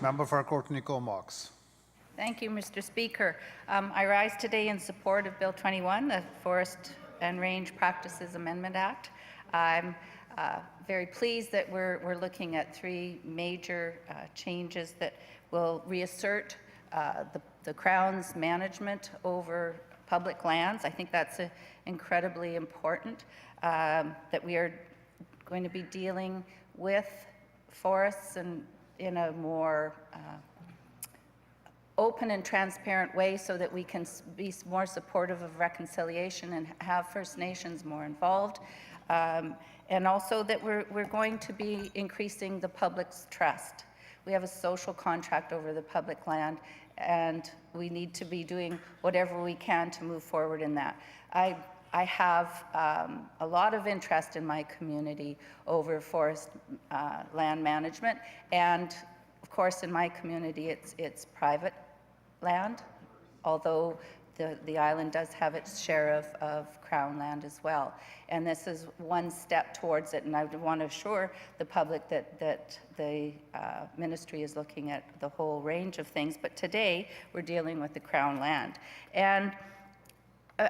Member for Courtenay-Comox. Thank you, Mr. Speaker. I rise today in support of Bill 21, the Forest and Range Practices Amendment Act. I'm very pleased that we're looking at three major changes that will reassert the Crown's management over public lands. I think that's incredibly important, that we are going to be dealing with forests and in a more open and transparent way so that we can be more supportive of reconciliation and have First Nations more involved. And also that we're going to be increasing the public's trust. We have a social contract over the public land, and we need to be doing whatever we can to move forward in that. I have a lot of interest in my community over forest land management, and of course in my community it's private land, although the island does have its share of Crown land as well. And this is one step towards it, and I want to assure the public that the ministry is looking at the whole range of things, but today we're dealing with the Crown land. And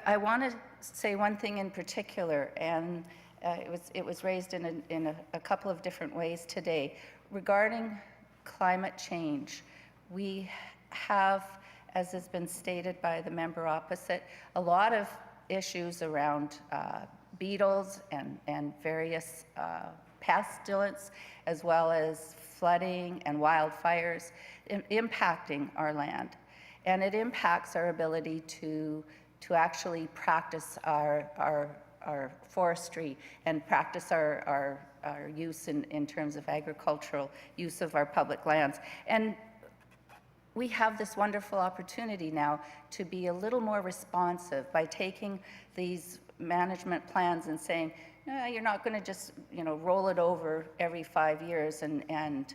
I want to say one thing in particular, and it was raised in a couple of different ways today. Regarding climate change, we have, as has been stated by the member opposite, a lot of issues around beetles and various pestilence, as well as flooding and wildfires impacting our land. And it impacts our ability to actually practice our forestry and practice our use in terms of agricultural use of our public lands. And we have this wonderful opportunity now to be a little more responsive by taking these management plans and saying, no, you're not going to just roll it over every 5 years and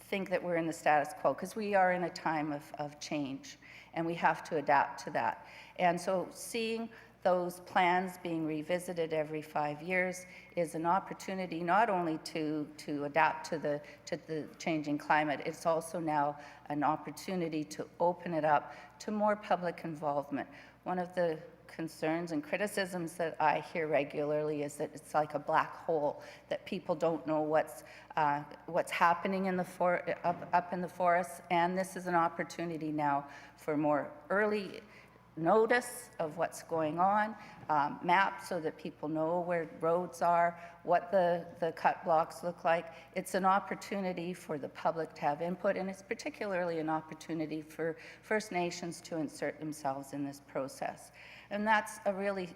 think that we're in the status quo, because we are in a time of change and we have to adapt to that. And so seeing those plans being revisited every 5 years is an opportunity not only to adapt to the changing climate, it's also now an opportunity to open it up to more public involvement. One of the concerns and criticisms that I hear regularly is that it's like a black hole, that people don't know what's happening in the up in the forests, and this is an opportunity now for more early notice of what's going on, maps so that people know where roads are, what the cut blocks look like. It's an opportunity for the public to have input, and it's particularly an opportunity for First Nations to insert themselves in this process. And that's a really,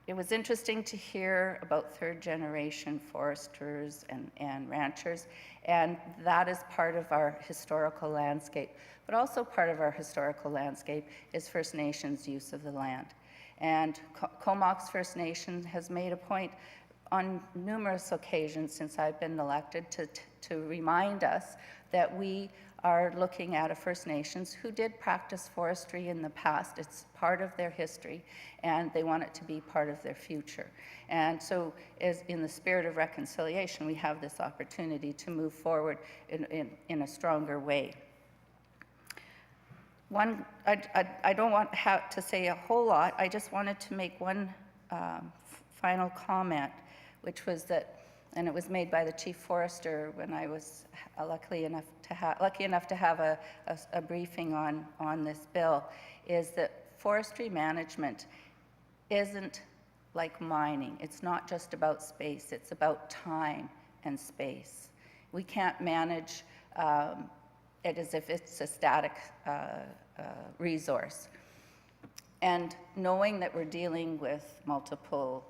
it was interesting to hear about third-generation foresters and ranchers, and that is part of our historical landscape. But also part of our historical landscape is First Nations use of the land. And Comox First Nation has made a point on numerous occasions since I've been elected to remind us that we are looking at a First Nations who did practice forestry in the past. It's part of their history, and they want it to be part of their future. And so as in the spirit of reconciliation, we have this opportunity to move forward in a stronger way. I don't want to say a whole lot. I just wanted to make one final comment, which was that, and it was made by the Chief Forester when I was lucky enough to have a briefing on this bill, is that forestry management isn't like mining. It's not just about space, it's about time and space. We can't manage it as if it's a static resource. And knowing that we're dealing with multiple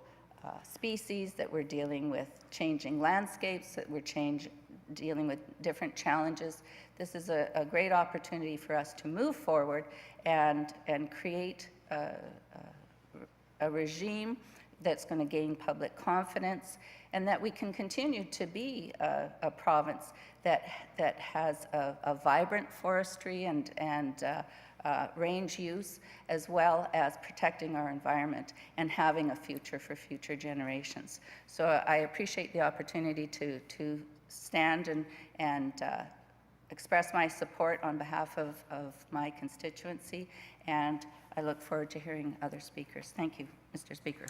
species, that we're dealing with changing landscapes, that we're dealing with different challenges, this is a great opportunity for us to move forward and create a regime that's going to gain public confidence, and that we can continue to be a province that has a vibrant forestry and range use, as well as protecting our environment and having a future for future generations. So I appreciate the opportunity to stand and express my support on behalf of my constituency, and I look forward to hearing other speakers. Thank you, Mr. Speaker.